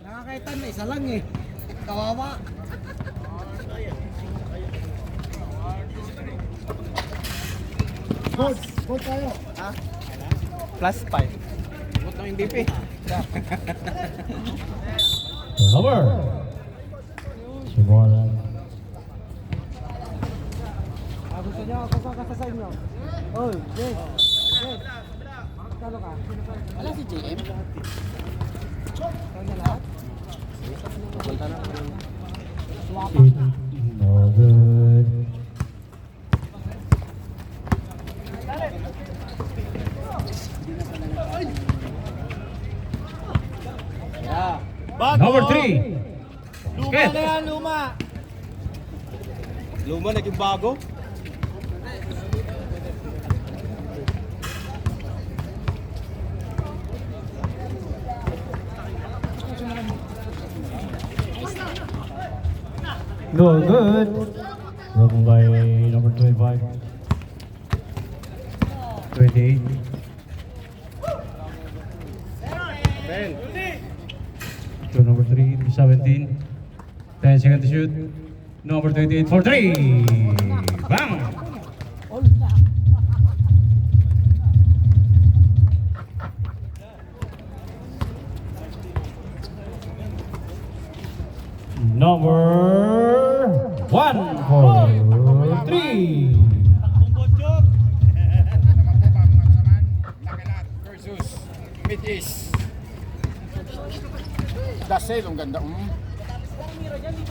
Nakakaitan na isa lang eh. Kawawa. Good tayo. Ha? Plus 5. Good ng MVP. Number. Simulan. Gusto niyo ako sa inyo. Oy, Jay. Kalo ka? Wala si JM. Kaya lahat? Punta na. No good. Number 3. Luma na yan, luma. Luma, naging bago. No good. Broken by number 25. 28. To number 3, 17. 10 seconds to shoot. Number 28 for 3. Bang! Number 1 for 3. Versus Mid-East. Dasel, ang ganda.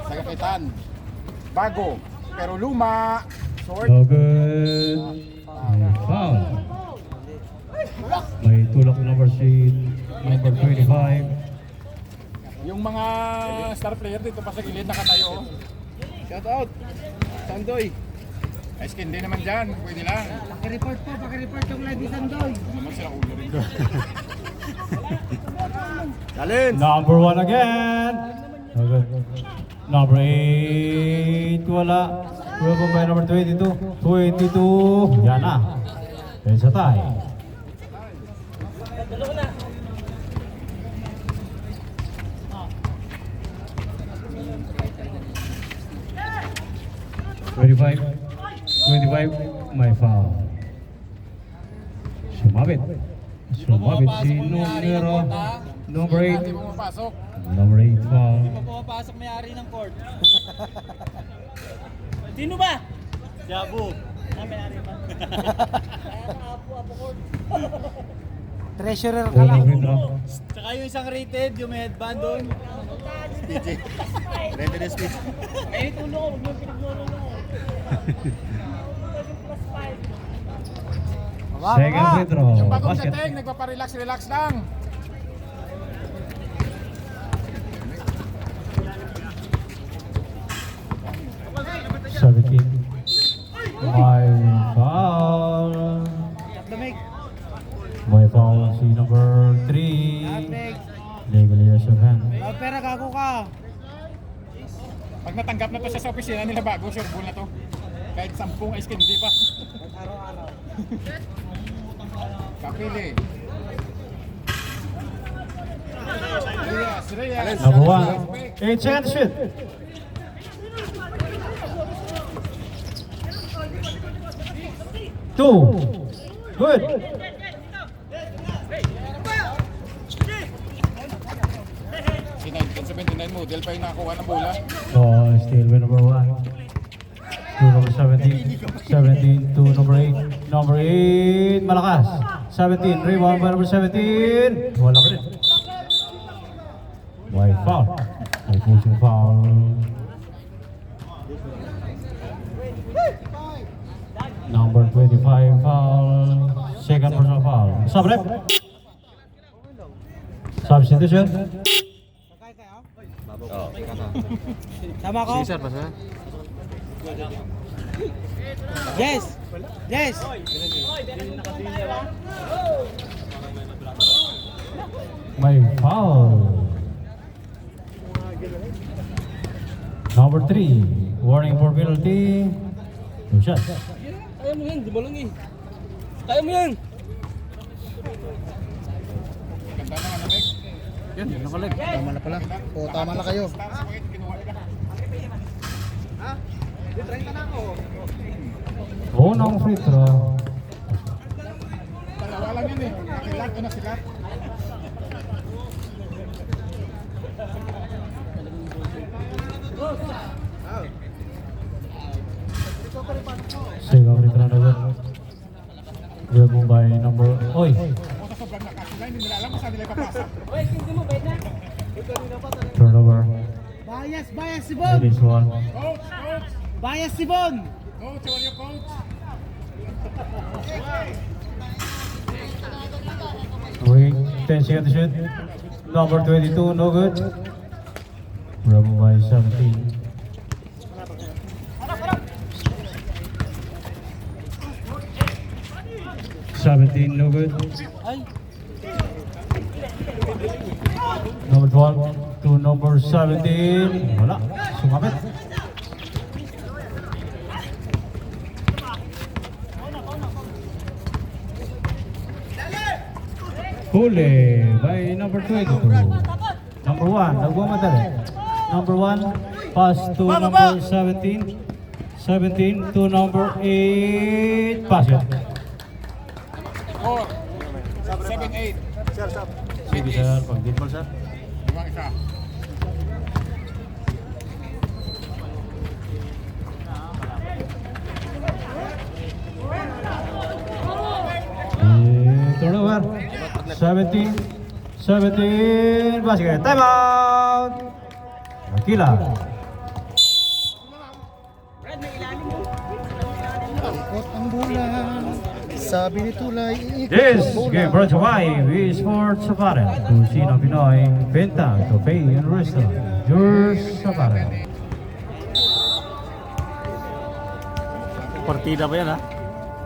Sagakitan. Bago, pero luma. Short. No good. Foul. May tulak number 3, number 25. Yung mga star player dito pa sa gilid nakatayo. Shout out. Sandoy. Ay, skin din naman dyan. Pwede lang. Paki-report yung live ni Sandoy. Naman sila ulo rin. Talent. Number 1 again. No good. Number 8, wala. Broken by number 22. 22. Yan na. Sa tie. $25, may foul. Sumabit si number 8. Hindi mo mapasok. Number 8 foul. Pumapasok may-ari ng court. Sino ba? Jabu. May-ari ba? Apo court. Treasurer ka lang. Free throw. Tsaka yung isang rated, yung may headband doon. DJ. Ready na speech. Eh, tulong ko. Huwag mo pinagnulong ako. Second free throw. Yung bagong Basket. dating, nagpaparelax-relax lang. Sabitin. May foul. May foul si number 3. Legally as of hand. Pera gago ka. Pag natanggap na to siya sa opisina nila bago, sure ball na to. Kahit 10 ice candy pa. Araw-araw. Kapili. Reyes. Number 1. 8 seconds shoot. 2. Good. Si 1979 model pa yung nakakuha ng bola. Oh, still by number 1. To number 17. 17 to number 8. Number 8, malakas. 17, rebound by number 17. Wala pa rin. White foul. May pushing foul. Number 25 foul. Second personal foul. Sub rep. Substitution. Tama ko? Yes! Yes! May foul. Number 3. Warning for penalty. 2 shots. Kaya mo yan, di mo lang eh. Kaya mo yan. Ganda naman, Mek. Yun, nakalag. Tama na pala. O, tama na kayo. Unang free throw. Dalawa lang yan eh. Nakilag ko na sila. Second free throw na good. Good move by number... Oy! O sa sobrang lakas sila, hindi nila alam kung saan nila ipapasa. Turnover. Bias si Bon! It is one. Coach! Coach! Bias si Bon! Coach! How are you, coach? Wait, 10 seconds to shoot. Number 22, no good. Bravo by 17. No good. Number 12 to number 17. Wala, sumabit. Huli by number 22. Number 1, nagmamadali. Number 1, pass to number 17. 17 to number 8. Pass it. 4, 7, 8. Sige sir, pag-dimple sir. Limang isa. Turnover. 17 basket. Time out. Kila. Ikot ang bulan. Sabi ni Tulay, ikot This ang bulan. game brought to you by V Sports Safari. Kusina Pinoy, Benta, Cafe and Restaurant. Yours Safari. Partida pa yan ha?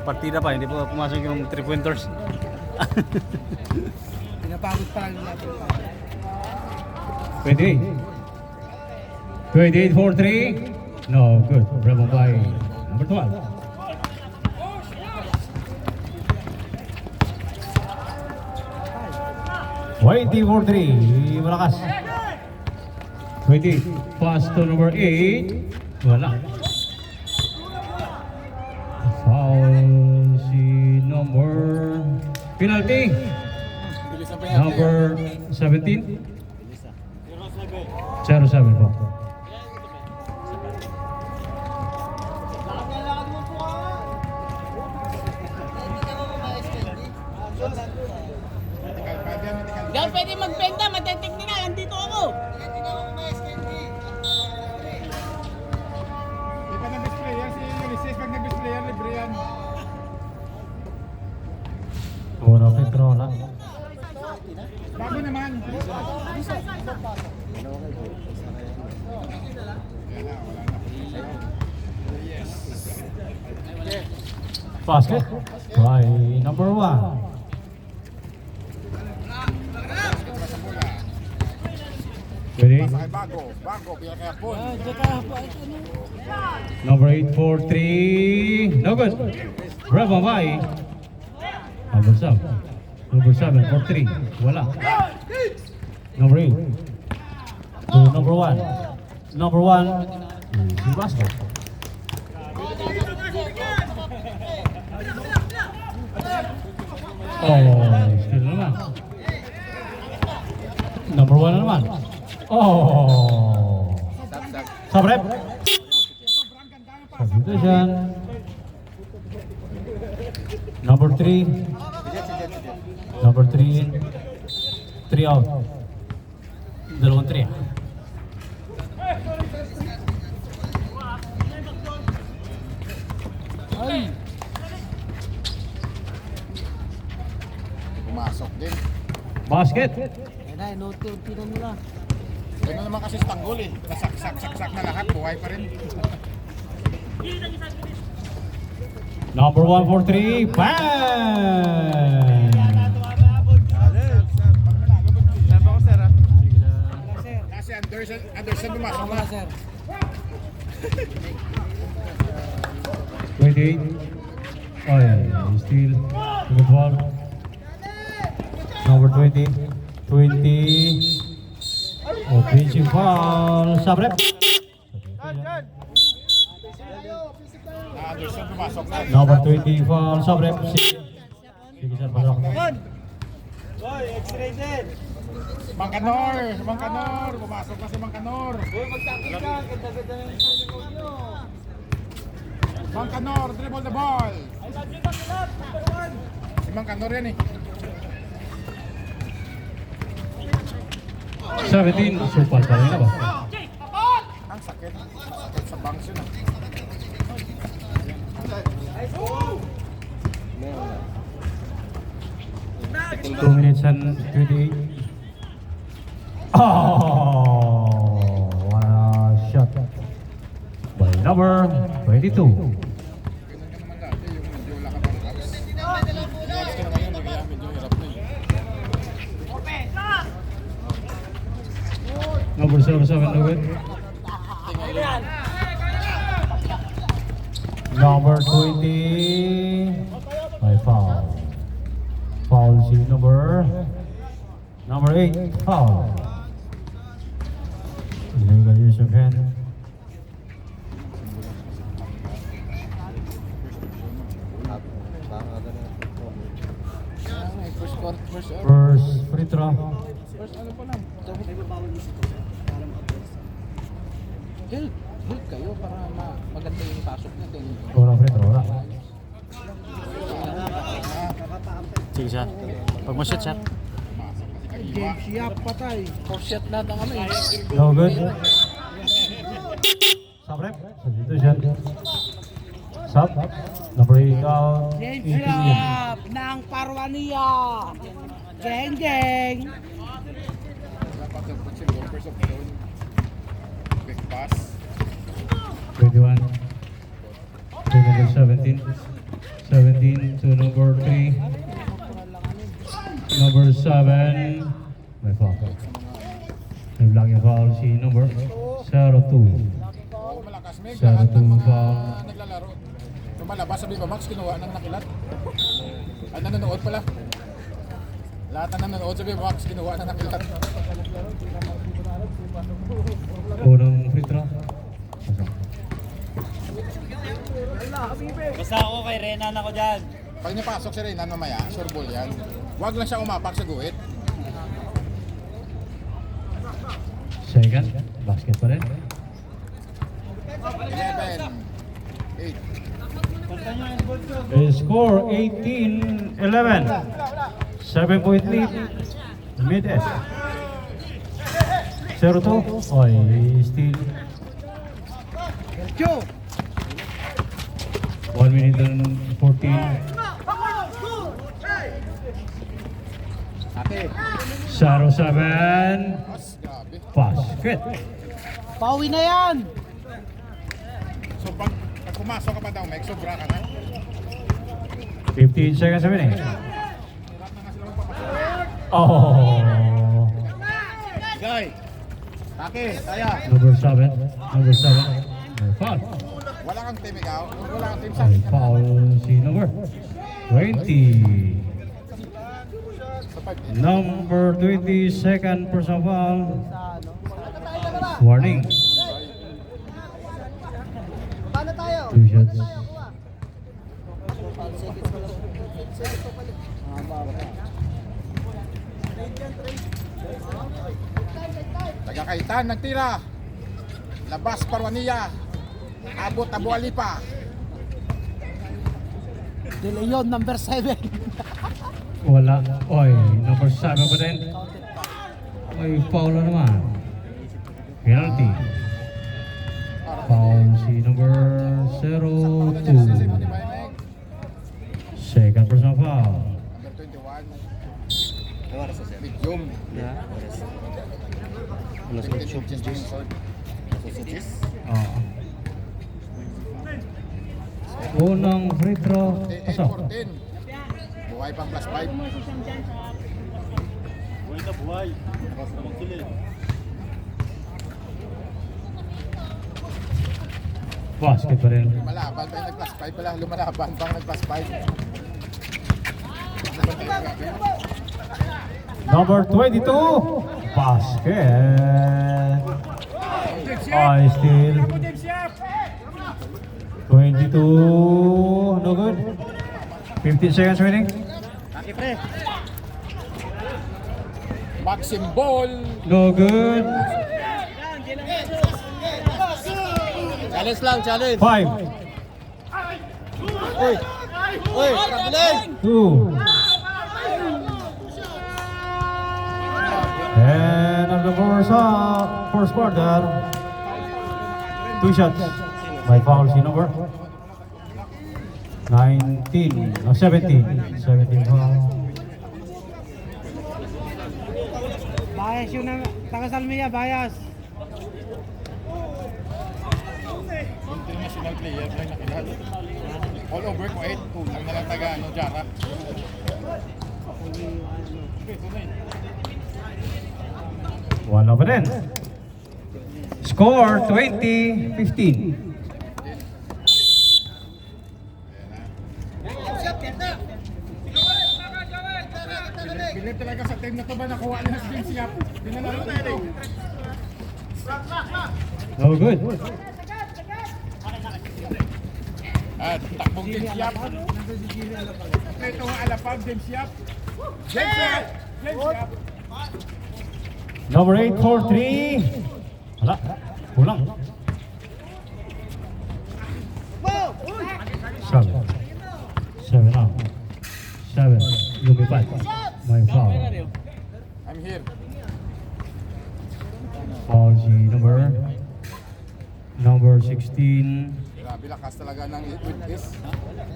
Partida pa, hindi pa pumasok yung 3-pointers. Pinapagod pa lang natin. 28 for 3. No good. Rebound by number 12. Waiting for 3. Malakas. 28. Pass to number 8. Wala. Foul si number penalty. Number 17. 07 po. Diyan pwede magbenta, mateteknikal, andito ako. Di pa nag-display yan si Ulysses. Pag nag-display yan, libre yan. Una Petro na. Bago naman. Basket by number 1. Ready? Basta kay Bago. Bago, pinakayapon. Number 8 for 3. No good. Bravo by number 7. Number 7 for 3. Wala. Number 8 to number 1. Number 1 is basket. Oh, still naman. Number 1 na naman. Oh. Sabrep. Substitution. Number 3. Number 3 in. 3 out. Dalawang 3. Pumasok din. Basket. Yan na, inuti-unti na nila. Ganun naman kasi sa tanggol eh. Nasak-sak na lahat. Buhay pa rin. Number 1 for 3. Bang! Kasi Anderson pumasok na. Sir. 28. Oh yeah, still good ball. Number 20. 20. Offensive foul. Sabrep. Anderson pumasok na. Number 20 foul. Sabrep. Sige sir, pasok. Mangkanor, pumasok na si Mangkanor. Mangkanor, dribble the ball. Si Mangkanor yan eh. 17. Supal pa rin na ba? Ang sakit. Sakit sa bangs yun ah. Two minutes and 28. Oh, what a shot by number 22. Ganun ka naman dati, yung medyo lakad ang Cubs. Cubs ka na ngayon, kaya medyo hirap na eh. Number 07, no good. Number 20 by foul. Foul si number 8 foul. Illegal use of hand. First free throw. Help kayo para maganda yung pasok natin. Unang free throw. Wala. Sige siya. Pag ma-shoot siya. Game siya patay. 4 shot lahat ang kami. No good. Sabrep. Substitution. Sub. Number 8 out. Game 18. siya ng Parwania. Geng geng. Dapat yung put si Lopers of zone. Quick pass. 21 to number 17. 17 to number 3. Number 7. May foul. May vlog yung foul si number 02. Oo, malakas Meg. Sa Lahat ng itong mga foul. naglalaro. Lumalabas sabi ba Max, kinuha ng nakilat. Ay, nanonood pala. Lahat na nanonood sabi Max, kinuha ng nakilat. Unang free throw. Pasok. Basta ako kay Renan ako dyan. Pag napasok si Reynan mamaya, sure ball yan. Huwag lang siya umapak sa guhit. Second. Basket pa rin. 11, 8. The score 18-11. 7-point lead. Mid-S. 0-2. Oy, still. Joe. 1 minute and 14. Ate. 0-7. Mas, grabe. Basket. Pauwi na yan. So pag pumasok ka pa daw, Meg, sobra ka na. 15 seconds a minute. Hirap na nga sila magpapasok. Oh. Guy. Ate, kaya. Number 7. Number 7. May foul. Wala kang team ikaw. Wala kang team sa May foul si number 20. sa 5. Number 20, second personal foul. Warning. Paano tayo? 2 shots. Tagakaitan, nagtira. Labas Parwania. Abot Abu Alipa. De Leon, number 7. Wala. Oy, number 7 pa din. Oy, foul na naman. Penalty. Foul si number 02. Second personal foul. Number 21. Medium. Oo. Unang free throw. Pasok. 14. Buhay pang plus 5. Buhay na buhay. Basket pa rin. Lumalaban pa yung nag-plus 5 pala. Lumalaban pang nag-plus 5. Number 22. Basket. I still 22. No good. 15 seconds remaining. Maxim ball. No good. Challenge lang, challenge. 5, Uy, kabilang! 2. And of the first quarter, 2 shots by foul si number 19, 17 foul. Bias yun ang taga Salmia, bias. International player lang nakilala. All over ko 8. Kulang na lang taga ano, Jara. Okay, tunay. 1 over 10. Score 20-15. Bilib talaga sa team na to ba nakuha nila si James Yap. Dinalaro na yun. No good. At takbong James Yap. Ito nga alapag James Yap. James Yap! James Yap! Number 8 for 3. Wala. Kulang. 7 now. 7. Lumipat. May foul. I'm here. Foul si number 16. Grabe lakas talaga ng witness.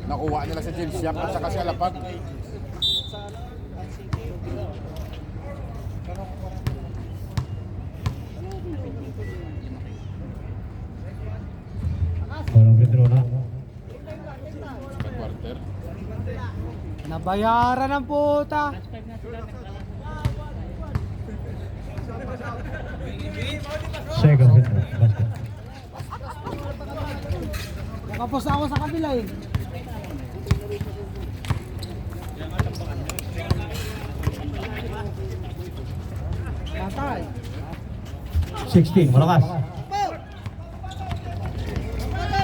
Nakuha nila si James Yap at saka si alapag. Parang withdraw na. Second quarter. Nabayaran ng puta. Second withdraw. Basket. Nakapos ako sa kabila eh. Natay. 16. Malakas.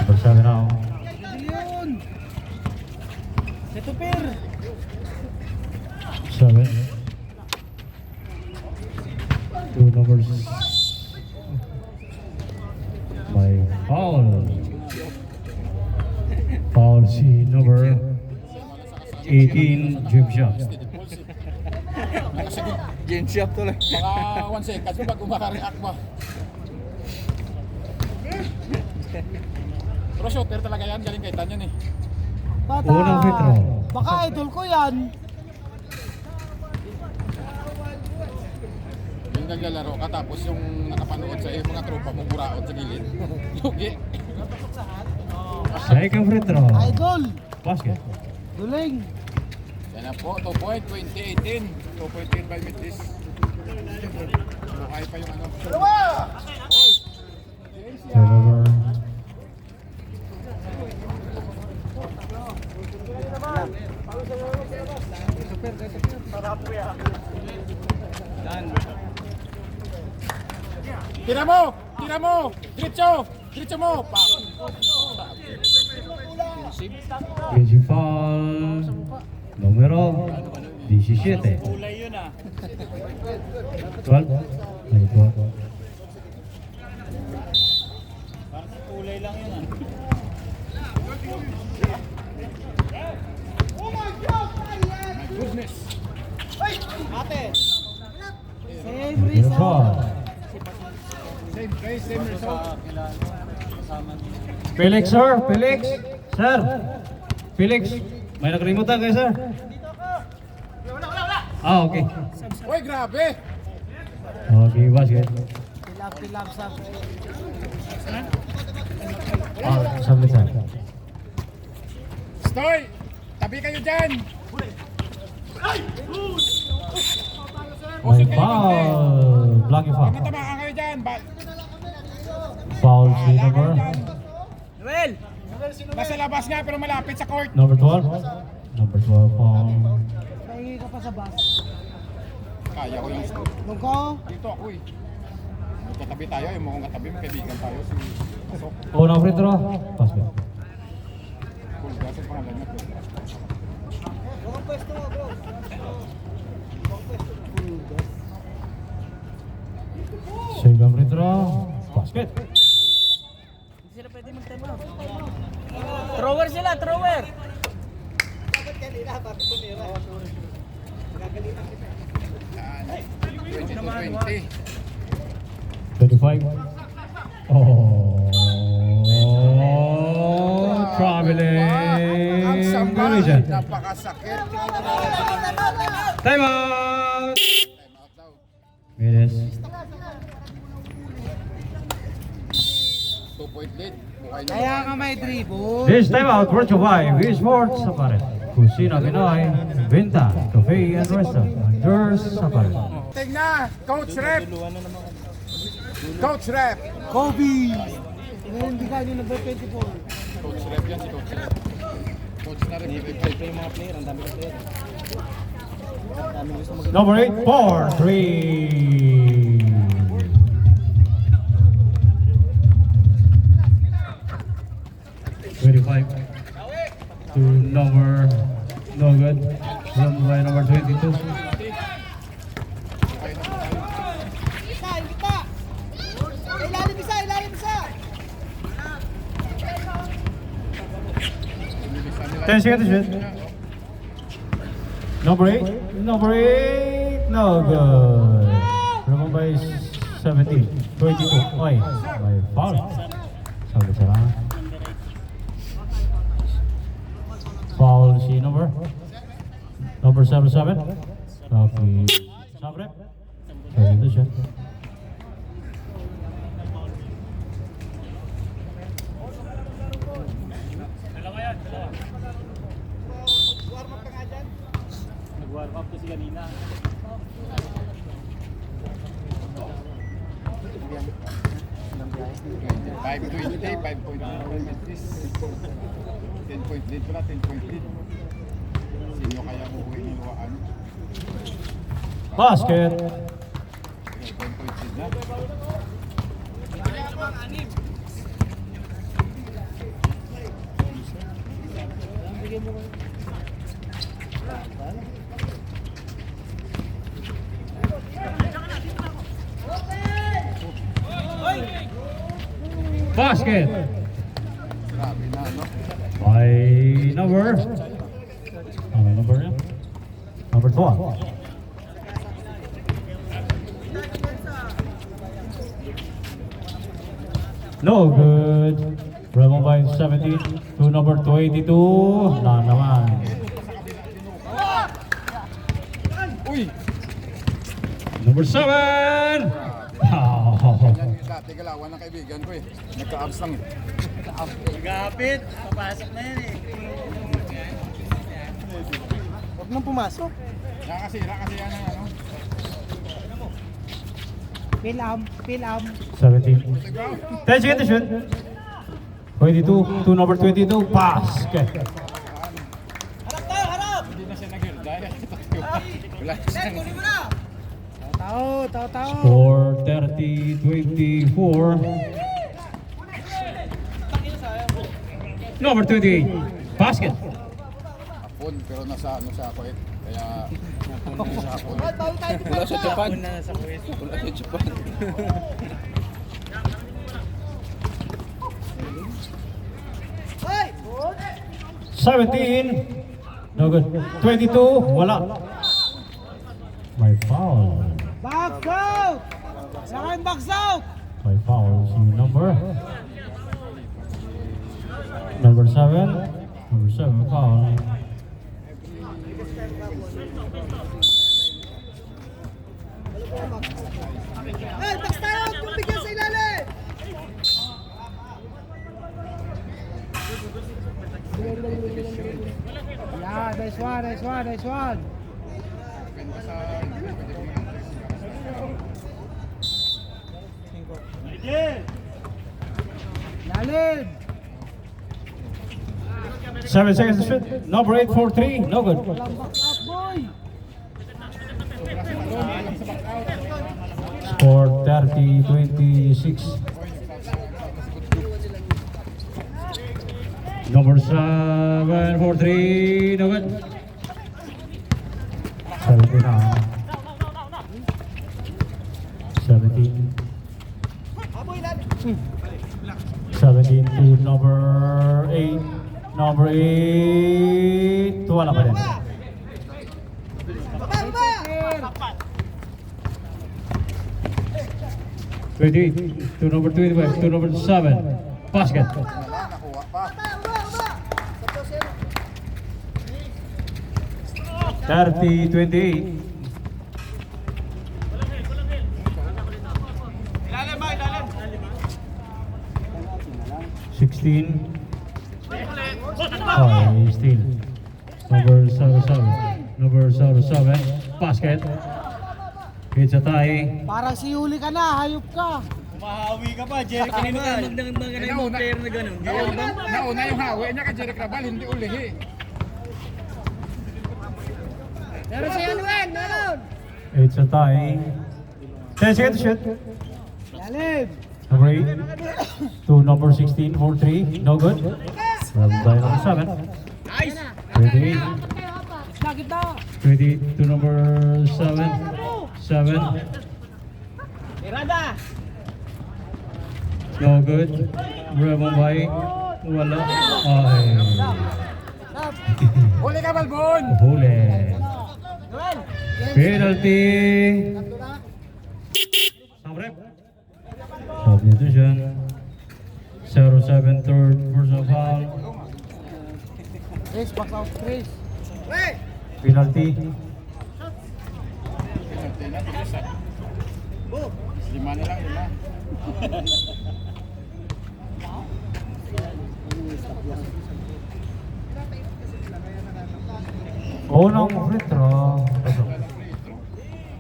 Number 7 now. Yun. Ito per. 7. 2 numbers. May foul. Foul si number 18, Jim Shot. Nakasagot. Game shop to lang. Mga 1 seconds bago makareact mo. Pero shooter talaga yan. Galing kay Tanyan eh. Bata. Unang free throw. Baka idol ko yan. Yung naglalaro ka tapos yung nakapanood sa mga tropa mo buraot sa gilid. Lugi. Second free throw. Idol. Basket. Duling. Yan na po. 2 point 2018. 2.10 by Metis. Buhay pa yung ano. Turnover. Tira mo! Tira mo! Diretso! Diretso mo! Pa! Easy foul. Numero 17. Kulay yun ah. 12. Number 12. Parang sa kulay lang yun ah. Goodness! Same Number result. 4. Same place, same result. Felix, sir. Felix. Sir. Felix. May nakalimutan kayo, sir? Ah, okay. Uy, grabe! Okay, basket. Pilap sa. Ah, submit, sir. Stoy! Tabi kayo dyan! May foul. Blocky foul. Matamaan kayo dyan! Foul si number. Noel! Nasa labas nga pero malapit sa court. Number 12. Number 12 foul. Pahingi ka pa sa bus. kaya ko yung Nung ko, dito ako eh. Magkatabi tayo, yung mukhang katabi, magkaibigan tayo si Pasok. Unang free throw. Basket. Pulgas ang pangalan niya, Pulgas. Second free throw. Basket. Hindi sila pwede mag-time out. Thrower sila, thrower. 20. 25. Oh, traveling. Ang sama, Collision. napakasakit. Time out. Time out daw. Minutes. 2-point lead. Buhay na kaya buhay. ka may dribble. This time out brought to you by Wii Sports Saparet. Kusina Pinoy, Vinta, Cafe and Restaurant. Yours Saparet. Tingnan, Coach Rep. Coach Rep. Kobe! Ngayon bigay niyo number 24. Coach Rep yan, si Coach Rep. Coach na rin. Yung mga player, ang dami ng player. Ang dami gusto mag- Number 8, 4, 3. To number, no good. Run by number 22. Ilalim isa! 10 seconds to shoot. Number 8, no good. Run by 17, 22. Ay, by foul. Sabi sa lang. Foul si number 77. Tapi Sabre. Kayak gitu siya. Nag-warm up kasi kanina. 5-20, 5-point lead. 10-point lead pala, 10-point lead. Sino kaya kukuhin yung luwaan? Basket. 10-point lead na. Basket. Grabe na, no? By number. Ano number niya? Number 12. No good. Rebel by 17 to number 22. Na naman. Uy! Number 7. Oh. Yan yung dati galawan ng kaibigan ko eh. Nagka-abs lang eh. Gapit, papasok na yan eh. Huwag nang pumasok. Nakasira kasi yan ang ano. Pilam. 17. 10 seconds to shoot. 22 to number 22. Basket. Hindi na siya nag-hirda. Wala na siya. Tao. Score 30-24. Number 28. Basket. Hapon, pero nasa ano sa kuwet. Kaya nasa hapon. Wala sa Japan. Wala sa Kuwait. Wala sa Japan. Hoy! 17. No good. 22. Wala. May foul. Box out! Saan box out? May foul si number 7. Number 7 foul. Hey, box out! Kung bigyan sa ilalim! Yeah, nice one. Depende sa... Lalim! 7 seconds to shoot. Number 8 for 3. No good. Walang box out, boy! Score 30-26. Number 7 for 3, no good. 17 now. 17. 17 to number 8. Number 8. Wala pa din. 28 to number 25 to number 7. Basket. Nakuha pa. 30-28. Ilalim ba, ilalim. 16. Oh, still. Number 77. Number 77. Basket. It's a tie. Parang si Yuli ka na, hayop ka. Mahawi ka pa, Jerry. Kanino ka magdang yung player na gano'n? Nauna yung hawi niya kay Jeric Rabal, hindi ulihi. Meron si Anuel, meron. It's a tie. 10 seconds to shoot. Lalim. Number 8 to number 16 for 3. No good. Grabbed by number 7. 28. Bakit na? 28 to number 7. 7. Irada! No good. Rebon by. Wala. Ay. Huli ka, Balbon! Huli. Penalty. Sabrep. Substitution. 0-7 third personal foul. Chris, back out, Chris. Penalty. Lima na lang, lima. Unang free throw.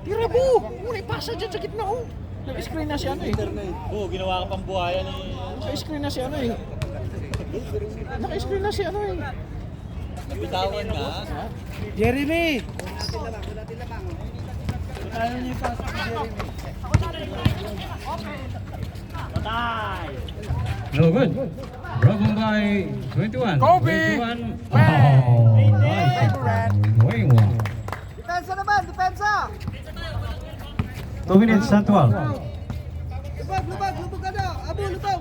Tira po! Muna ipasa dyan sa gitna oh. Nag-screen na si ano eh. Oo, ginawa ka pang buhayan eh. Naka-screen na si ano eh. Naka-screen na si ano eh. Nabitawan ka. Jeremy! No good. Broken by 21. Kobe! 21. Oh, nice. Going one. Depensa naman, depensa! 2 minutes and 12. Lubag ka na! Abo, lubag!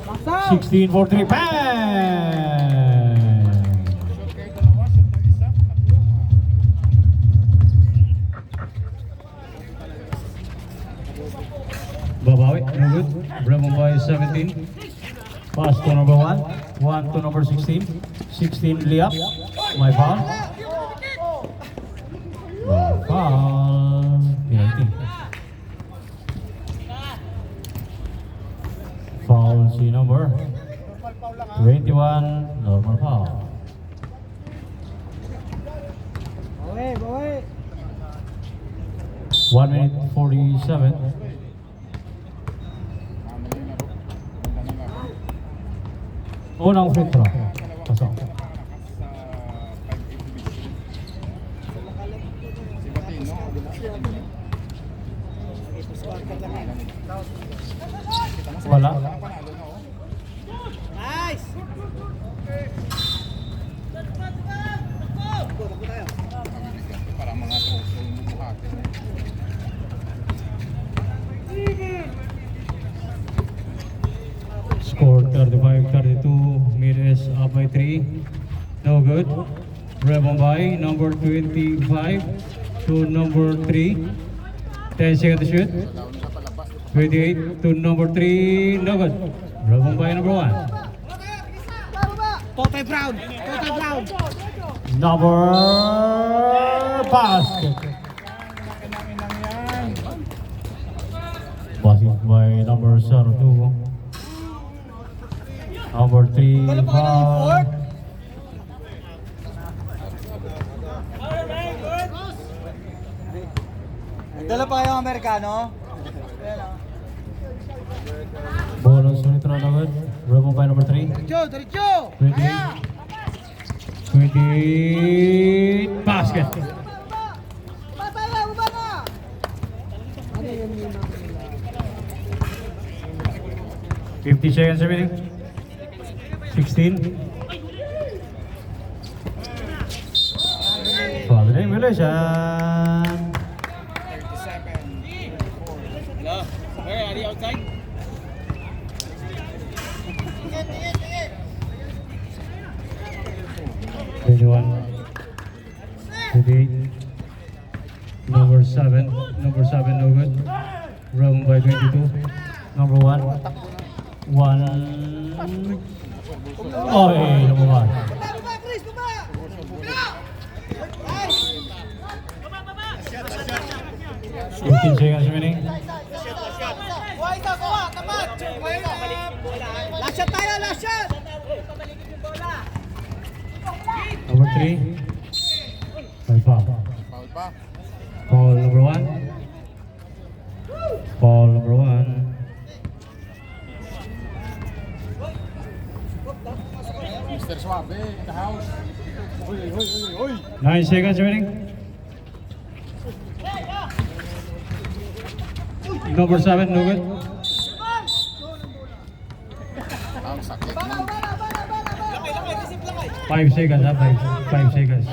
Basta! 16 for 3. Bang! Shoot kayo dalawa, shoot kayo isa. Babawi. No good. Broken by 17. Pass to number 1. 1 to number 16. 16 layup. My foul. Foul. Penalty. Foul si number 21. Normal foul. Bawi! 1 minute 47. Unang free throw. Pasok. Si Batino. Wala. Panalo na, oh. Nice! Para mga troso yung buhati. Score 35-32. Mid is up by 3. No good. Rebon by number 25 to number 3. 10 seconds to shoot. 28 to number 3. No good. Rebon by number 1. Tote Brown! Number basket. Basket by number 02. Number 3 foul. Dala pa kayong Amerikano? Bonus unit run agad. Rebon by number 3. Diretso! 28. 28. Basket. Baba na! 50 seconds remaining. 16. For the regulation. Hello. Where are you outside? Number 7, no good. Wrong by 22. Number 1. 1. Oh, hey, number 1. 15 seconds remaining. Last shot tayo, last shot! Number 3. By foul. Foul pa. Foul number 1. Foul number 1. Mr. Suave in the house. Uy, uy, uy, uy. 9 seconds remaining. Number 7, no good. Ang sakit ng 5 seconds, 5 seconds.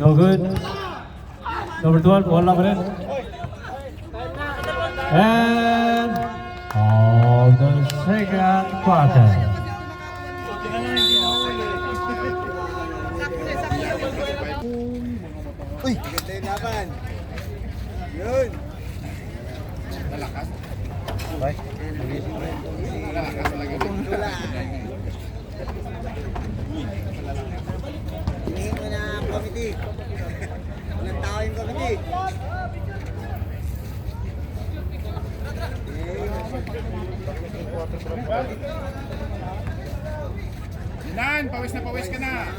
No good. Number 12, wala pa rin. And all the second quarter. lalakas. Lalakas talaga. Tingin mo na ang committee. Walang tao yung committee. Nan, pawis na pawis ka na.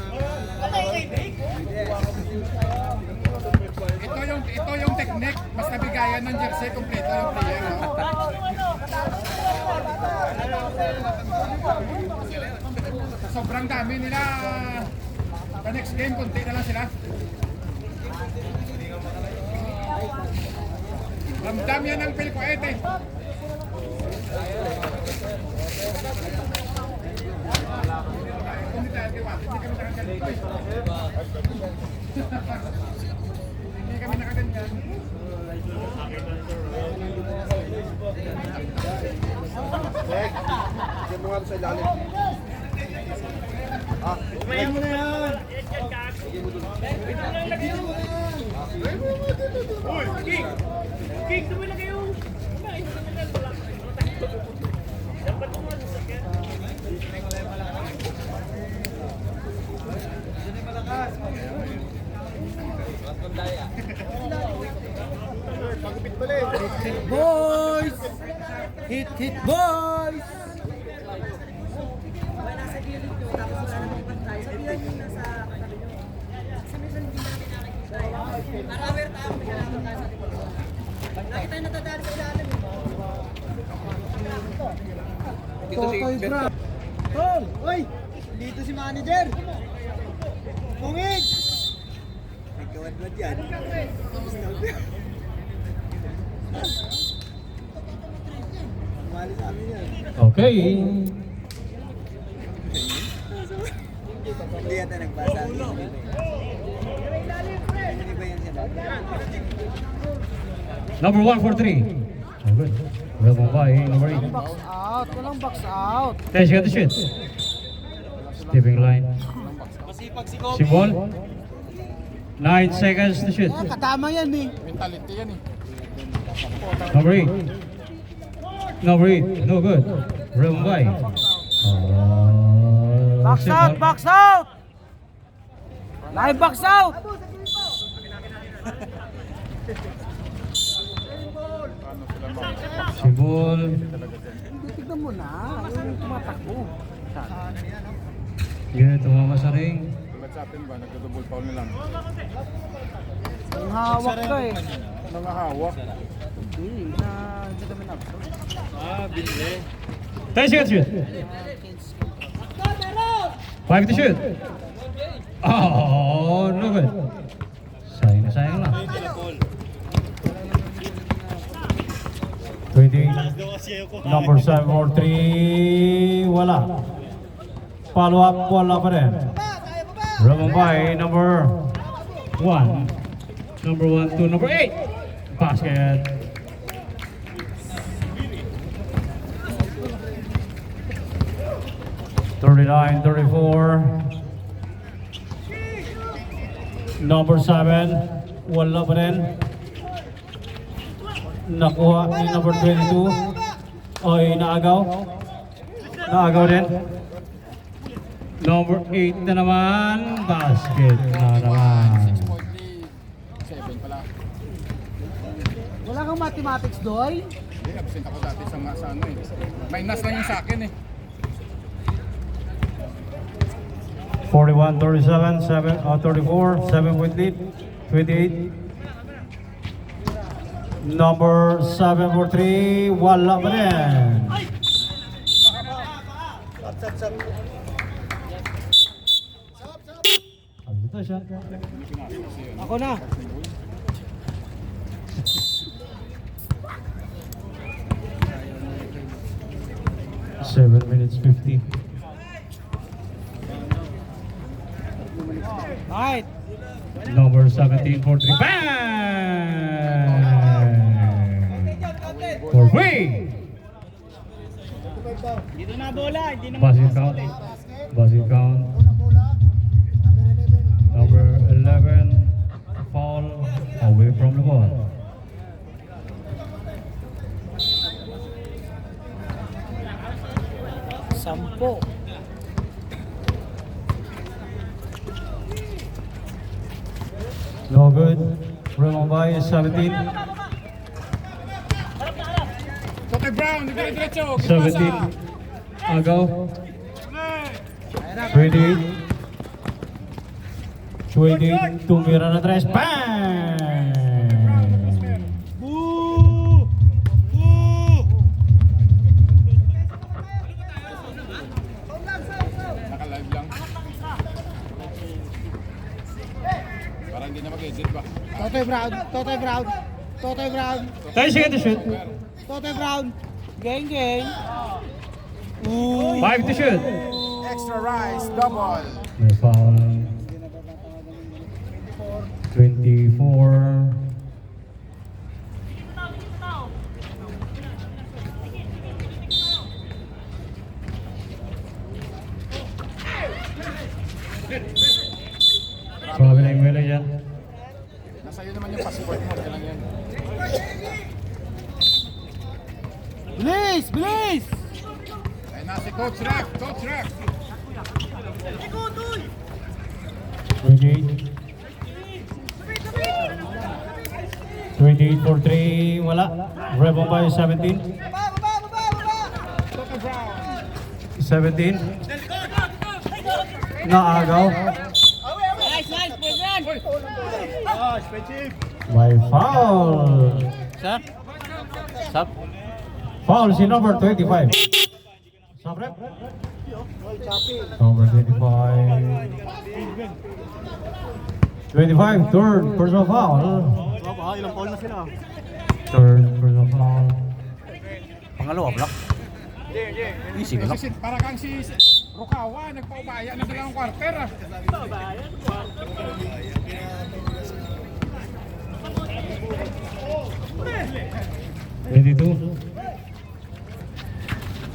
Ito yung technique, basta bigayan ng jersey kompleto yung player. Sobrang dami nila. Sa next game, konti na lang sila. Ramdam yan ang Pilcoet eh. Hindi tayo kiwat, hindi kami nakaganito eh. Hindi kami nakaganyan. Sige mo nga sa ilalim. Kaya mo na yan! King, tumila kayo! Dapat mo nga sasakyan. Hit boys! Hit boys! Totoy bra! Tol! Uy! Dito si manager! Pungig! Nagkawad-wad yan. Umali sa amin yan. Okay. Hindi yata nagbasa. Hindi ba yan siya? Number 1 for 3. Oh, good. Well done by number 8. Box out! Walang box out! 10 seconds to shoot. Stepping line. Masipag si Kobe. Symbol. 9 seconds to shoot. Katama yan eh! Mentality yan eh. Number 8. Number 8. No good. Well done by. Box out! Box out! Live box out! Symbol. Tignan mo na, yung tumatakbo. Yan, tumama sa ring. Tulad sa atin ba, nagdo-double foul na lang. Ang hawak ka eh. Nangahawak. Hindi kami nabso. 10 seconds to shoot. 5 to shoot. Oh, no good. Sayang na sayang lang. 28. Number 7 for 3. Wala. Follow up. Wala pa rin. Rabambay, number 1. Number 1 to number 8. Basket. (39, 34). Number 7. Wala pa rin. Nakuha ni number 22. Oy, naagaw. Naagaw din. Number 8 na naman. Basket na naman. 6.7 pala. Wala kang mathematics, Doy? Hindi, absent ako dati sa ano eh. Minus lang yung sa akin eh. 41, 37, 34, 7.8, 28. Number 7 for 3. Wala pa rin. Ito siya. Ako na. Seven minutes 50. Alright. Number 17 for 3. Bang! For free! Dito na bola, hindi na Basket count. Basket count. Number 11. Foul away from the ball. Sampo. No good. Remambay is 17. Tote Brown, dire-diretso. 17. Agaw. 28. 28. Tumira na tres. Bang! Boo! Boo! Naka-live lang. Parang hindi na mag-edit ba? Totoy Brown. Totoy Brown. Totoy Brown. 30 seconds to shoot. Totoy Brown. Gang, gang. 5 to shoot. Extra rise, double. May foul. 24. Grabe na yung wala dyan. Nasa iyo naman yung passport mo, kailan yan. Bilis! Bilis! Ay na si Coach Ref, Coach Ref. 28. 28 for 3. Wala. Rebel by 17. Tote Brown. 17. Naagaw. Nice, nice, Pedran! May foul. Sir? Sap? Foul si number 25. Stop rep. Number 25. 25, third personal foul. Ilang foul na sila? Third personal foul. Pangalawa, block. Easy ka lang. Kasi para kang si Rukawa, nagpaubaya na dalawang quarter ah. Twenty-two.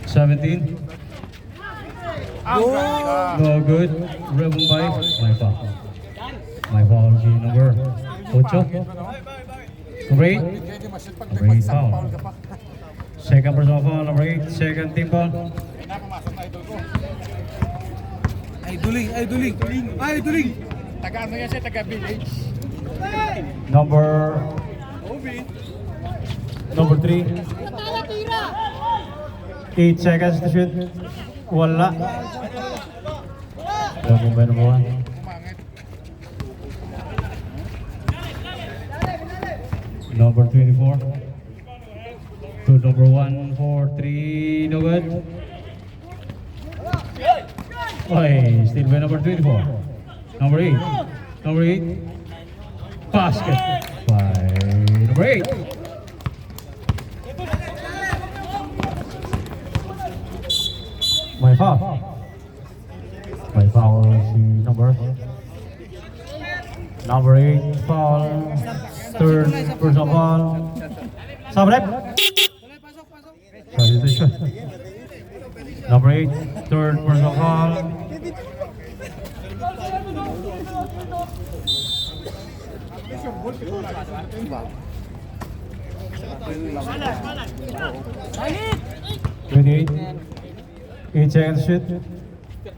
17. Ang ganda. No good. Rebel by. My foul. My foul si number 8. Number 8. Hindi masyon pag may Great pagsang foul. foul ka pa. Second personal foul, number 8. Second team foul. Ay na, pumasok na idol ko. Ay, duling! Ay, duling! Ay, duling! Taga ano yan siya, taga village. Number 3. 8 seconds to shoot. Wala. Rebel by number 1. Umangit. Number 24. To number 1 for 3. No good. Okay, still by number 24. Number 8. Number 8. Basket by number 8. foul. May foul si number 8 foul. Third personal foul. Sabrep. Salutation. Number 8, third personal foul. Salit! 28. 8 seconds shoot.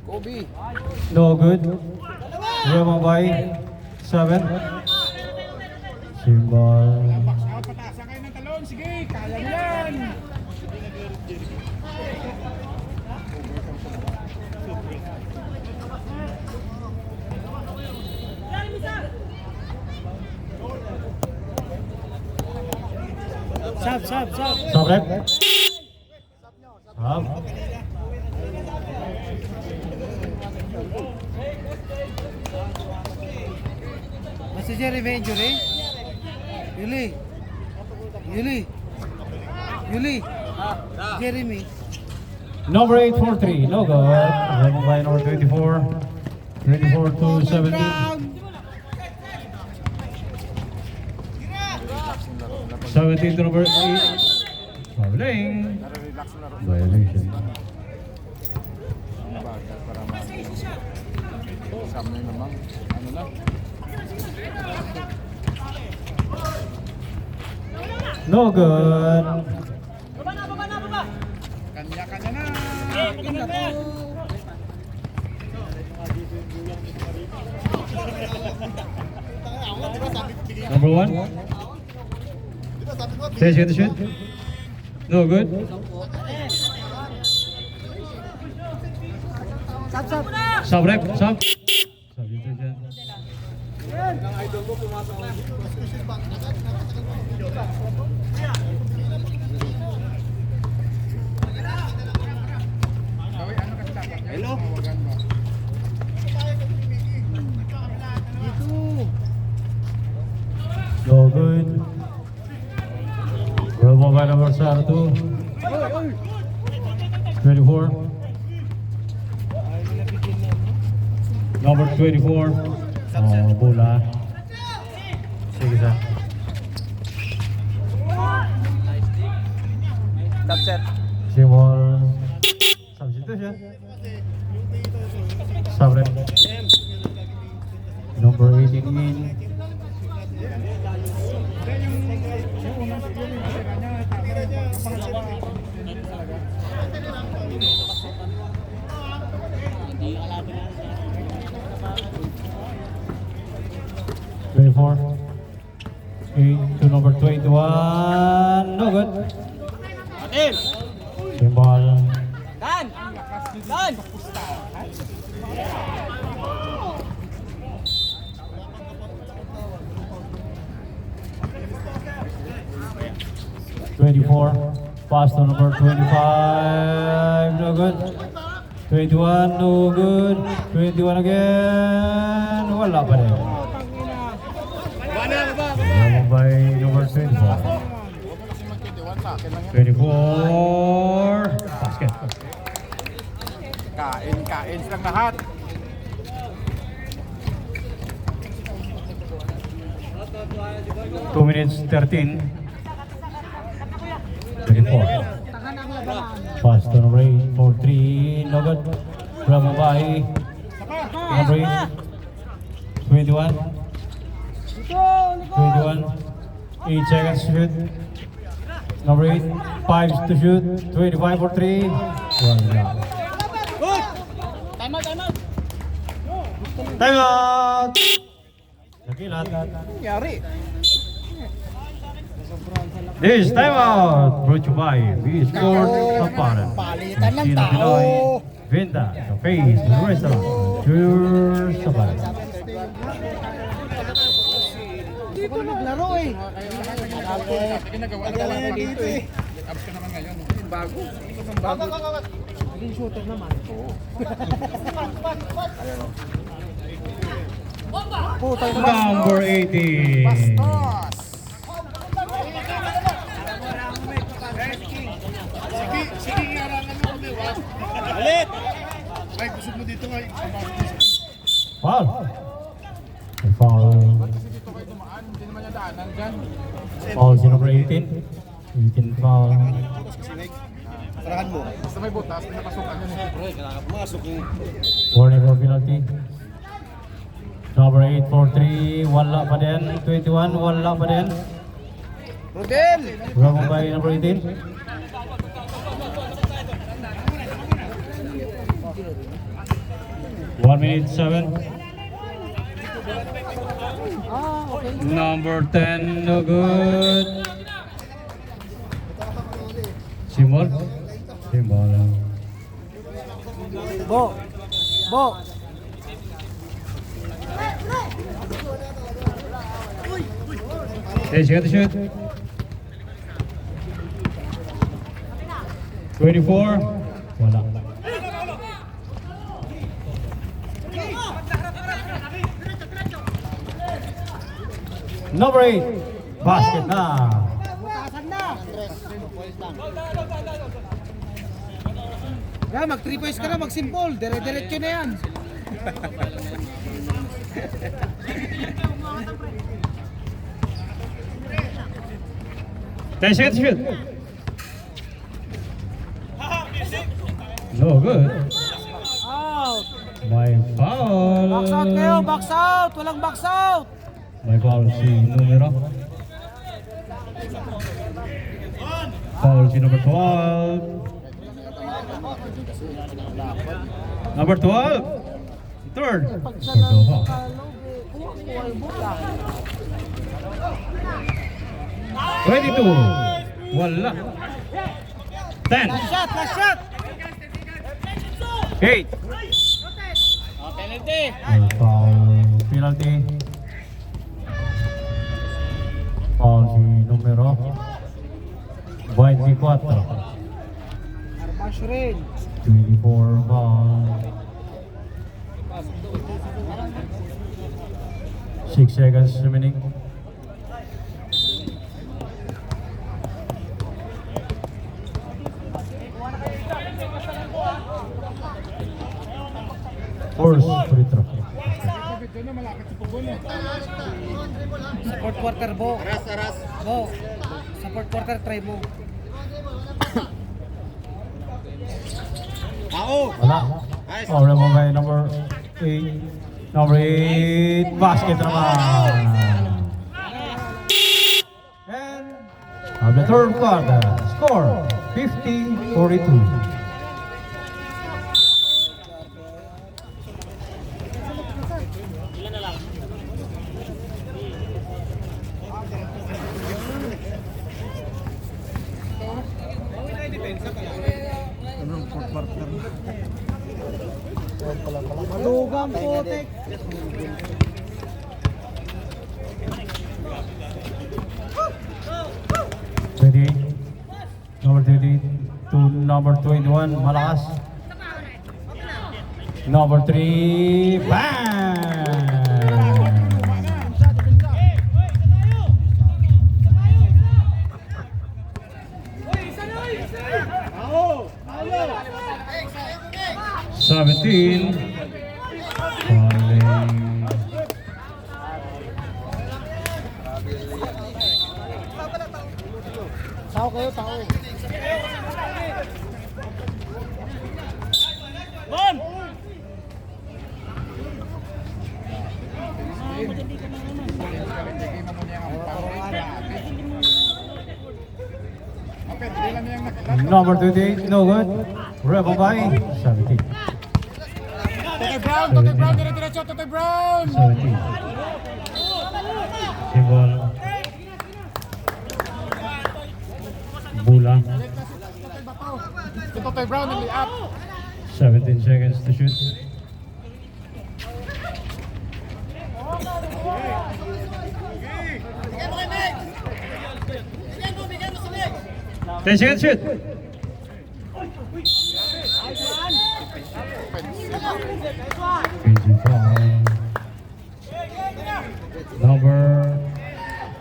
Kobe. No good. Rema by 7. Simbal. Box out, patasan kayo ng talon. Sige, kaya mo yan. Sab. Sabrep. Sab. Basta Jerry may injury. Yuli. Jeremy. Number 8 for 3. No good. Rema by number 24. 24 to 17. 17 to number 8. Fouling. Nare-relax na laro. Violation. Ang bagal para Sam na naman. Ano na? No good. Kanya-kanya na. Number 1. 10 seconds to shoot. No good. Sabrep. Sab. Substitution. Hello? No good. Rema by number 2. 24. Number 24. Bola. Sige sa. Top set. Simol. Substitution. Sabre. Number 18 in. Twenty-four. 8 to number 21. No good. Atin! Simbal. Dan! Dan! 24. Pass to number 25. No good. 21. No good. 21 again. Wala pa rin. Naman by number 24. Huwag mo kasi mag-21 sa akin lang yan. 24. Basket. Kain silang lahat. Two minutes 13. 24. Pass to number 8 for 3. No good. Rama by number 8. 21. 21. 8 seconds to shoot. Number 8. 5 to shoot. 25 for 3. Wala. Time out! Time out! Nakilat. This time out brought to you by B-Sport Kaparan. Palitan ng Sino tao. Pinoy, Venta, Cafes, Restaurant, Tour Sabaran. Dito naglaro eh. Sige, nagawa na lang dito eh. Abs ka naman ngayon. Bago. Naging shooter naman. Number 80. Bastos! Sige, ngarangan mo umiwas. Mike, busog mo dito nga. Foul. May foul. Kasi dito kayo tumaan, hindi naman niya daanan dyan. Foul si number 18. 18 foul. Basta may butas, pinapasukan yun eh. Warning for penalty. Number 8 for 3. Wala pa din. 21. Wala pa din. Rodel! Bravo by number 18. One minute 7. Number 10, no good. Symbol. Symbol. Bo! Bo! Hey, she got the shoot. 24. Wala. Number 8. Basket na. Ya, mag 3 points ka na, mag simple. Dire-diretso na yan. Ten seconds to shoot. No good. Out! May foul. Box out kayo, box out! Walang box out! May foul si numero. Foul si number 12. Number 12. Third. Cordova. 22. Wala. 10. Last shot, last shot! 8. Penalty. Foul penalty. Foul si numero 24. Armas rin. 24 foul. 6 seconds remaining. Force free throw. Dito na malapit sa pugol eh. Sa fourth quarter, Bo. Bo. Sa fourth quarter, try Bo. Wala. Oh, mo by number 8. Number 8. Basket naman. And of the third quarter, score 50-42. Malugang putik. Number 30 to number 21, malakas. Number 3, bang! 17. Falling. Tao kayo, tao. Bon! Number 28, no good. Rebel by 17. Totoy Brown, dire-diretso, Totoy Brown! 17. Symbol. Bula. Si Totoy Brown, nili up. 17 seconds to shoot. Ten seconds shoot. Crazy foul. Number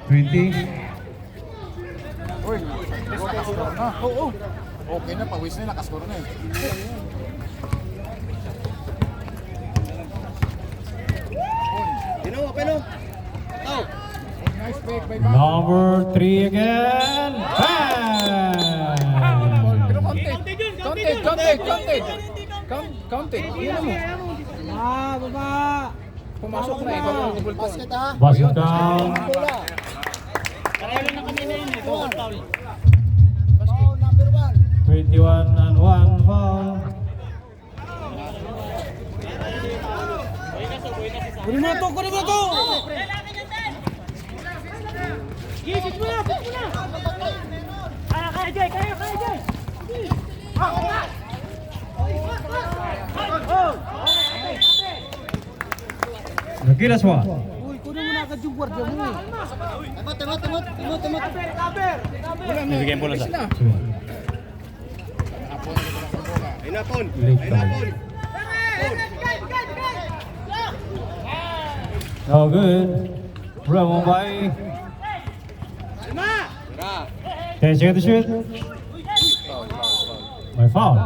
20. Uy, nakascore na. Oo. Okay na, pawis na, nakascore na eh. Nice pick by Bob. Number 3 again. Bang! Pero counted. Counted. Yun mo. Baba. Pumasok na iba mo ni Bulton. Basket count. Pareho lang na kami na yun. Ito, foul. 21 and 1 foul. Kunin mo na to. Gisit mo na. Kaya, Jay. Nagilas wa. Uy, kunin mo na agad yung guardia mo eh. Bibigyan po lang sa. Late foul. No good. Rebound by 10 seconds to shoot. May foul.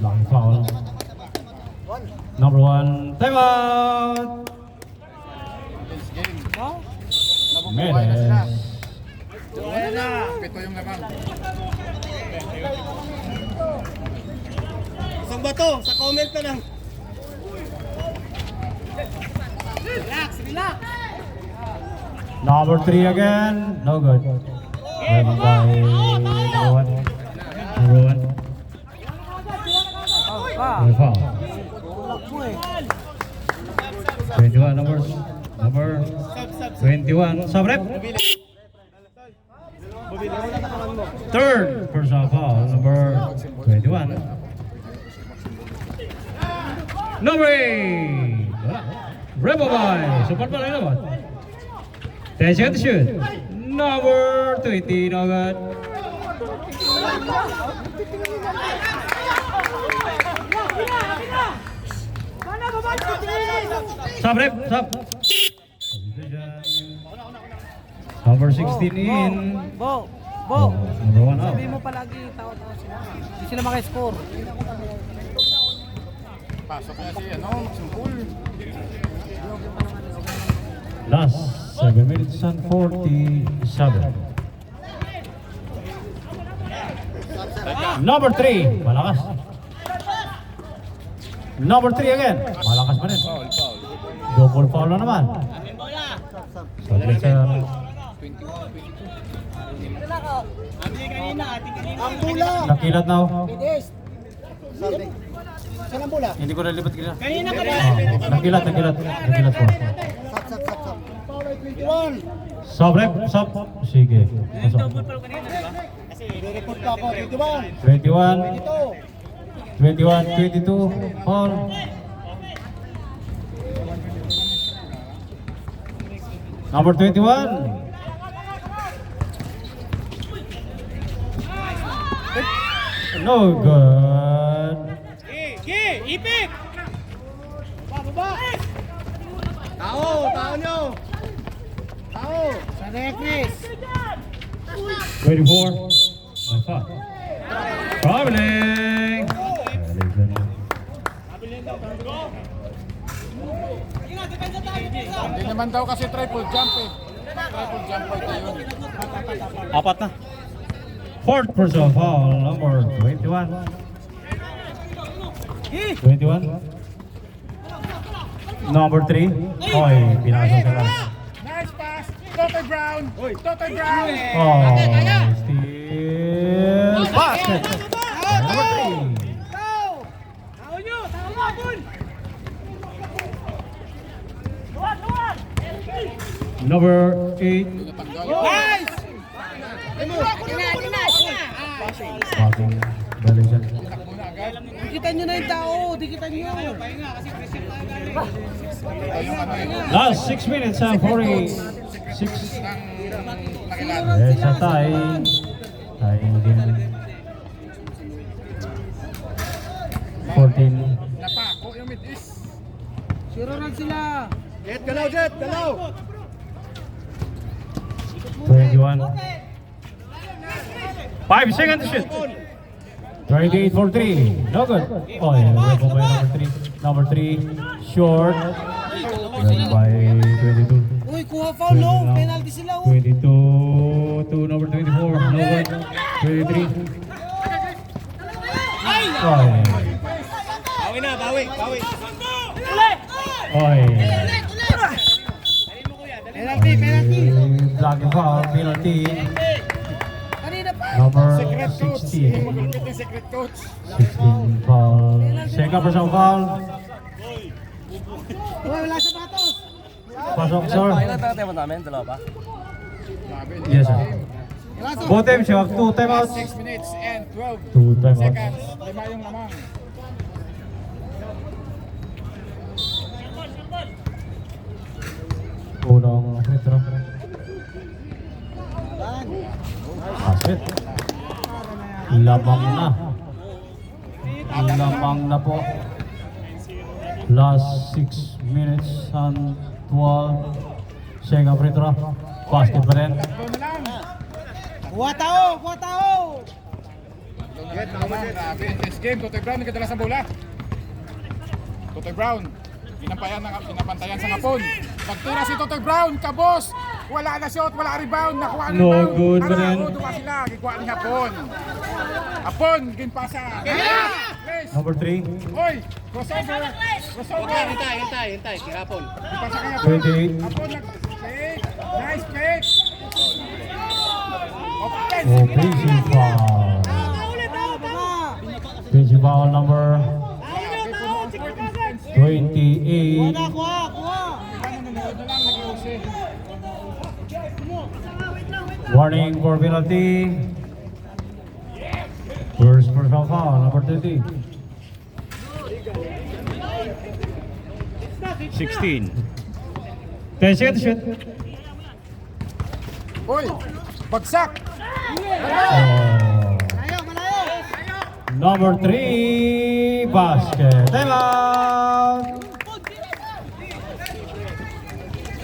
Long foul. Number 1, timeout. Nabubuhay na sila. Menes. Pito yung naman. Isang bato, sa comment na lang. Number 3 again. No good. Rebound by number 1. Number 1. May foul. Tulak mo eh. 21 number 21 Sabrep. Third personal foul number 21. Number 8. Rebel boy. Support pa rin naman. 10 seconds to shoot. Number 20 no good. Sabrep. Number 16 in. Bo. Number 1 out. Sabi mo palagi tao-tao sila. Hindi sila maka-score. Pasok na si Sumpul. Last 7 minutes and 47. Number 3, malakas. Number 3 again, malakas pa rin. Double foul na naman. Saglit sa nakilat na ako. Hindi ko nalipat kita. Kanina ka ba? Nakilat po. Sabrep, sab. Sige. Double foul kanina, di ba? Kasi Report pa ako, 21, 22, foul. Number 21. No good. Ipit! Tao nyo! Tao! Sa necklace. 24. My foul. Traveling. Hindi naman daw kasi triple jump eh. Triple jump point na yun. Apat na. Fourth personal foul, number 21. 21. Number 3. Oy, pinasa sa lang. Nice pass! Totoy Brown! Oh, Steal. Basket. Number 3. Number 8. Nice! Passing. Galing siya. Dikitan nyo na yung tao. Dikitan nyo. Last 6 minutes and 46. Yes, sa tie. Tie game. 14. Napako yung mid-east. Zero run sila. Jet, galaw! 21. 5 seconds to shoot. 28 for 3. No good. Oh, yeah. Rebound by number 3. Number 3. Short. Rebound by 22. may kuha foul, no? Penalty sila, oh. 22 to number 24. No good. 23. Ay! Bawi na, bawi. Oy. Penalty. Blocking foul. Penalty. Kanina pa. Number Secret coach. 16. Malupit yung secret coach. 16 foul. Second personal foul. Uy, wala sa patos. Pasok, sir. Ilan tayo tayo namin? Dalawa ba? Grabe. Yes, sir. Wala sa Both teams, you have 2 timeouts. 6 minutes and 12 2 timeouts. seconds. 5 yung lamang. Unang free throw. Basket. Lamang na. Lamang na po. Last 6 minutes and 12 second free throw. Basket pa rin. Doon na lang. Kuha tao. Doon na lang naman. Grabe. This game, Totoy Brown nagkadalas ang bola. Totoy Brown. Pinapantayan sa Hapon. Nagtira si Totoy Brown, kabos. Wala na shot, wala rebound, nakuha ang No rebound. good pa rin. Duwa sila, gikuha ni Hapon. Hapon, ginpasa. Please. Number 3. Oy, crossover. Hintay. Kirapon. Ginpasa kay Hapon. 28. Hapon, nag-play. Nice play. Offensive foul. Offensive foul number 28. Kuha. Warning for penalty. First personal foul, number 30. 16. 10 seconds shoot. Oy, bagsak. Number 3, basket. Time out.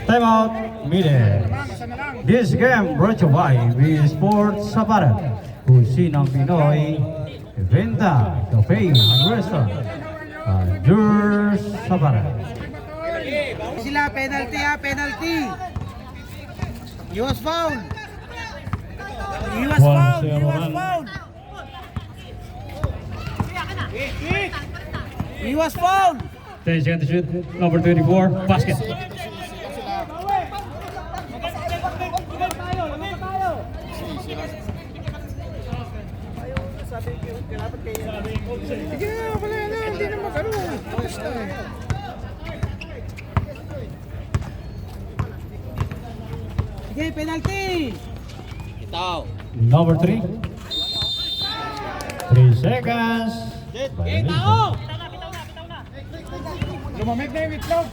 Time out. Minute. Isa na lang. This game brought to you by Wii Sports Apparel. Kusinang Pinoy, Venta, Cafe, and Restaurant. Yours Apparel. Sila, penalty. Iwas foul. Iwas foul. 10 seconds shoot. Number 24, basket. Sige, wala na. Hindi na magkaroon. Tapos na. Sige, penalty. Number 3. 3 seconds. Lumamig na yung itlog.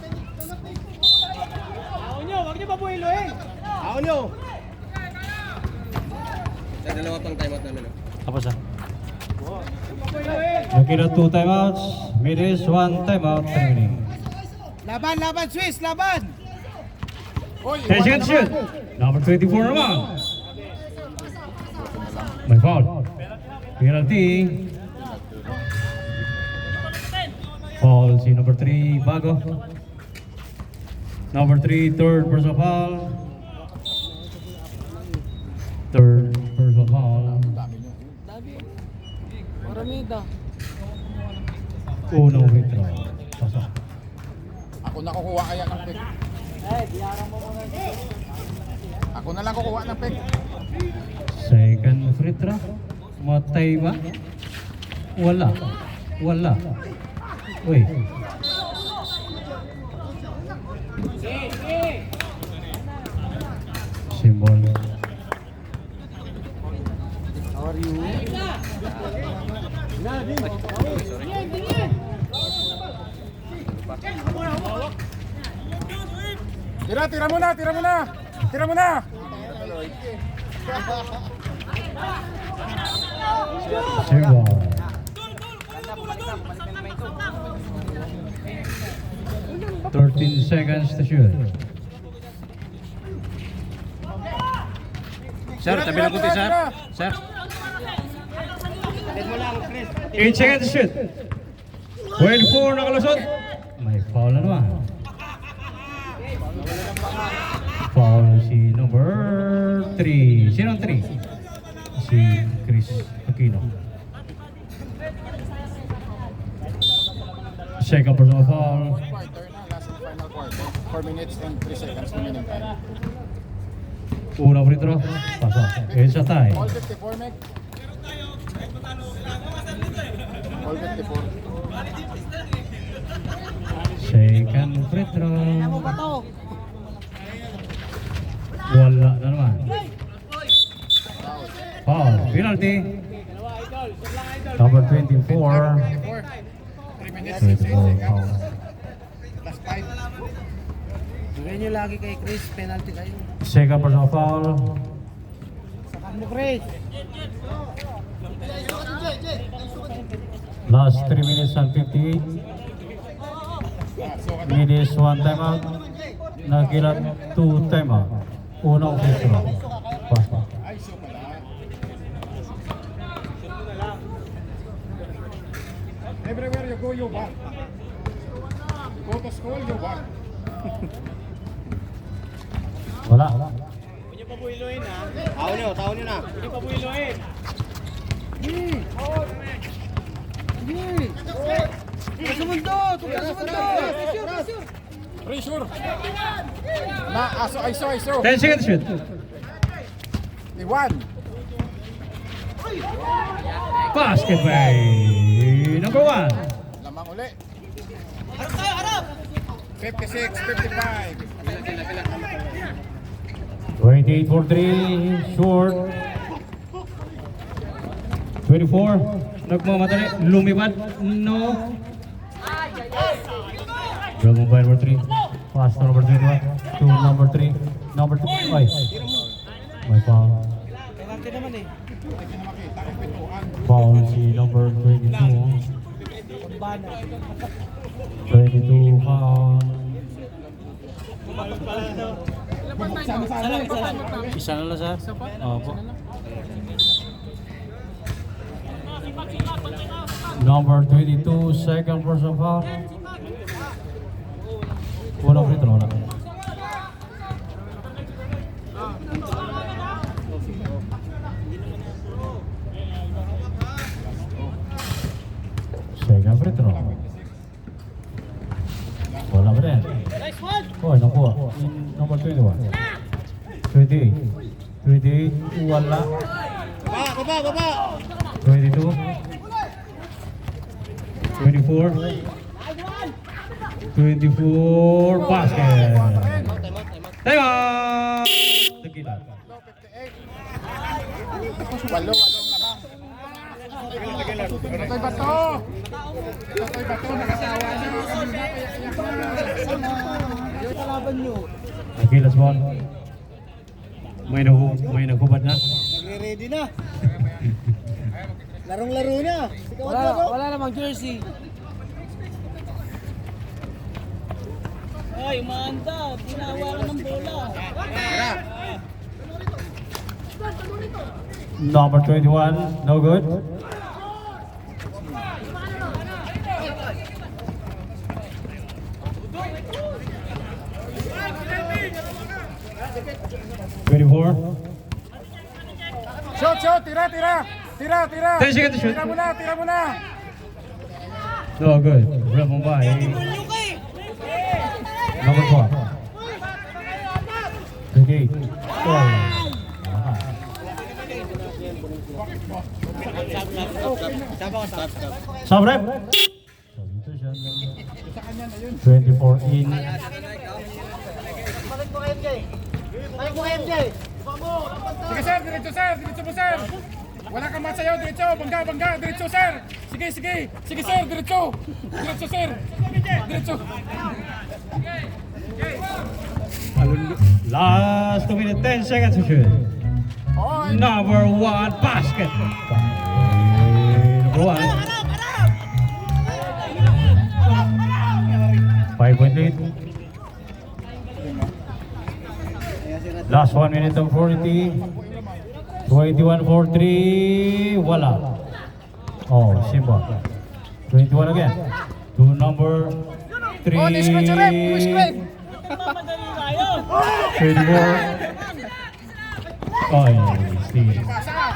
Tapos ah. Nakita 2 timeouts. Mid is 1 timeout remaining. Laban, Swiss, laban. Oy, 10 seconds shoot. Number 24 naman. May foul. Penalty. Foul si number 3, bago. Number 3, third personal foul. Third personal foul. Maramida. Unang free throw. Pasok. Ako na kukuha kaya ng pick. Ako na lang kukuha ng pick. Second free throw. Matay ba? Wala. Uy. Symbol. How are you? Tira mo na. Symbol. Seconds to shoot. Sir, tabi lang kunti, sir. Sir. 8 seconds to shoot. 24 nakalusot. May foul na naman. 3. Sino ang 3? Si Chris Aquino. Second personal foul. Quarter na, last and final quarter. 4 minutes and 3 seconds remaining time. Una free throw. Pasok. It's a tie. All 54, Meg. All 54. Second free throw. Ano ba to? Wala na naman. Foul. Penalty. Number 24. 24. 3 minutes and 8 24 seconds. foul. Last 5. Bigyan nyo lagi kay Chris, penalty kayo. Second personal foul. Sakan mo Chris. Last 3 minutes and 58. Minutes 1 timeout. Nagilat 2 timeout. Unang free throw. Pasok. Ay, so pala. Everywhere you go, you back. You go to school, you back. Wala. Huwag niyo pabuiluin ha. Tao niyo na. Huwag niyo pabuiluin. Tugas sa mundo! Tugas sa mundo! Pressure. Na, iso. 10 seconds shoot. Iwan. Basket by number 1. Lamang uli. 56, 55. 28 for 3. Short. 24. Nagmamatali. Lumipad. No. Grab mobile number 3. Pass to number 21. To number 3. Number 2. Ay. May foul. Penalty naman eh. Foul si number 22. Pambana. 22 foul. Isa na lang, sir. Opo. Number 22, second person foul. Walang free throw na. Second free throw. Wala pa rin. Oh, nakuha. Number 21. 28. 28, wala. Baba! 22. 24. 24 basket. Time out! Tegilan. Walo lamang. Totoy Bato. Totoy Bato, nakatawa na. Yung kalaban nyo. Tegilas ball. May nagubad na. Nagre-ready na. Larong-laro na. Wala namang jersey. Ay, umanda. Tinawaran ng bola. Number 21, no good. Shot, tira. 10 seconds to shoot. Tira mo na. No good. Grab by number 4. 28. Foul. Sabrep. 24 in. Sige sir, diretso mo sir. Wala kang masayaw, diretso, bangga, diretso sir. Sige sir, diretso sir. Diretso. Last 2 minutes, 10 seconds to shoot. Number 1 basket. Number 1. 5-point lead. Last 1 minute of 40. 21 for 3. Wala. Oh, Simba. 21 again. To number 3. Oh, ni-screen, Jarep. Ni-screen. 24. Ay, Steve. Pasa!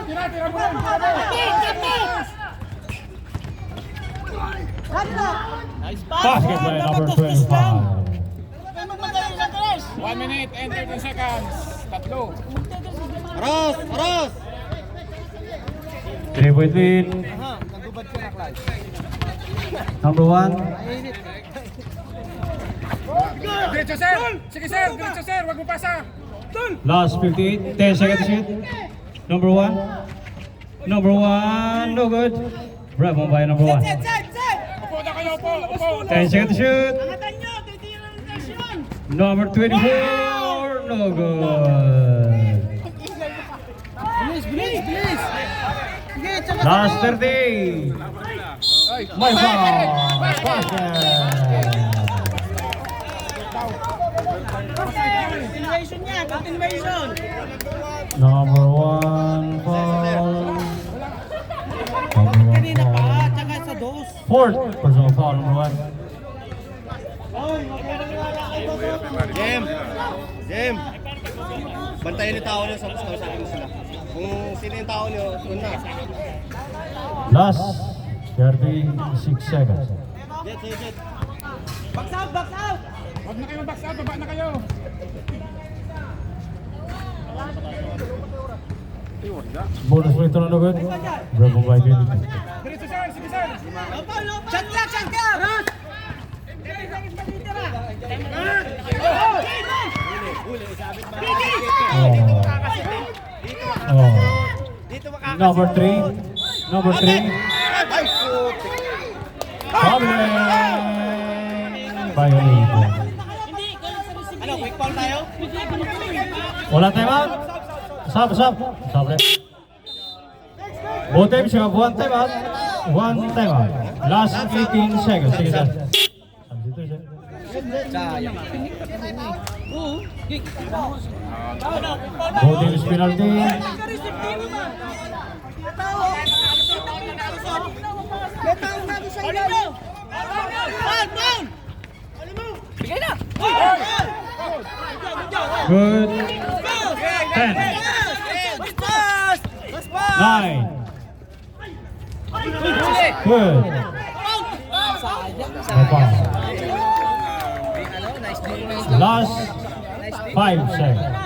Tira, tira mo lang, tira mo! Nice pass. Basket by number 25. 1 minute and 13 seconds. Tatlo. Aros! Aros! 3-point lead. Nagubad ka na, Clyde. Number 1. Diretso, sir! Sige, sir! Diretso, sir! Huwag mo pasa! Last 58. 10 seconds to shoot. Number 1. Number 1. No good. Bravo by number 1. Upo na kayo, upo! Upo! 10 seconds to shoot. Number 24. No good. Bilis, bilis, bilis! Sige, tsaka Last 30. My foul. Basket. Continuation niya, continuation. Number 1 foul. Number 1 Kanina pa, foul. tsaka sa dos. Fourth personal foul, number 1. Jem! Jem! Bantayan yung tao niyo sa kausapin mo sila. Kung sino yung tao niyo, yun na. Last 36 seconds. Jet, jet, jet. Box out, box out. Huwag na kayo mag-box out, baba na kayo! Bonus free throw, no good. Bravo by 22. Diretso, sir! Sige, sir! Shot clock, shot clock. Ros. Oh. Number 3. Number 3. Ay, putik! Violation. Ano, quick foul tayo? Wala time out. Stop, stop. Stop it. Both teams have one time out. One time out. Last 18 seconds. Sige, sir. Substitution. Both teams penalty. Good. 10. 9. Good. No foul. Last 5 seconds.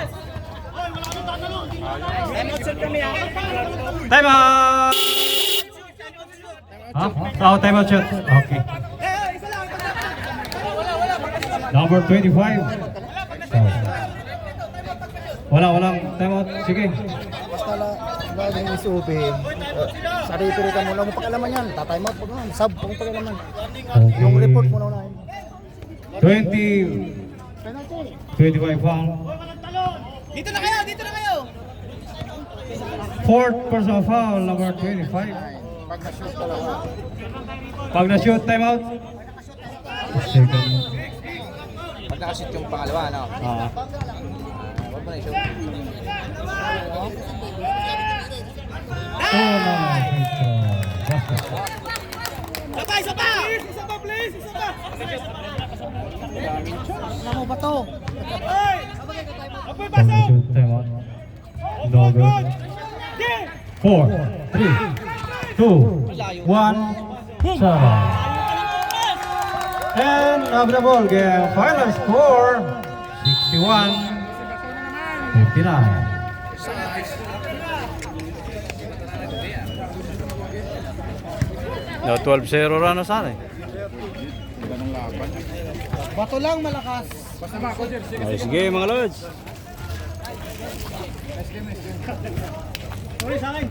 Time out! Huh? Oh, time out shot. Okay. Number 25. Walang time out. Sige. basta lagi yung SOP. Sarili ka muna mo pakialaman yan. Tatime out pag naman. Sub kung pakialaman. Okay. Yung report muna unahin. 20. 25 foul. Dito na kayo, dito na kayo. Fourth personal foul, number 25. Pag na-shoot, time out. Second. Pag nakashoot yung pangalawa, ano? Huwag mo na i-shoot. Sabay, sabay! Isa pa, please! Isa pa! Ano mo ba to? Pag na-shoot, time out. No good. 4, 3, 2, 1, 7. And of the ball game, final score 61-59. No, 12-0 rano sana eh. Bato lang malakas. Basta ba ako, Jer? Sige. Ay, sige mga lods. Sorry sa akin.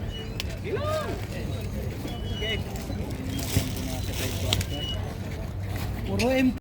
Puro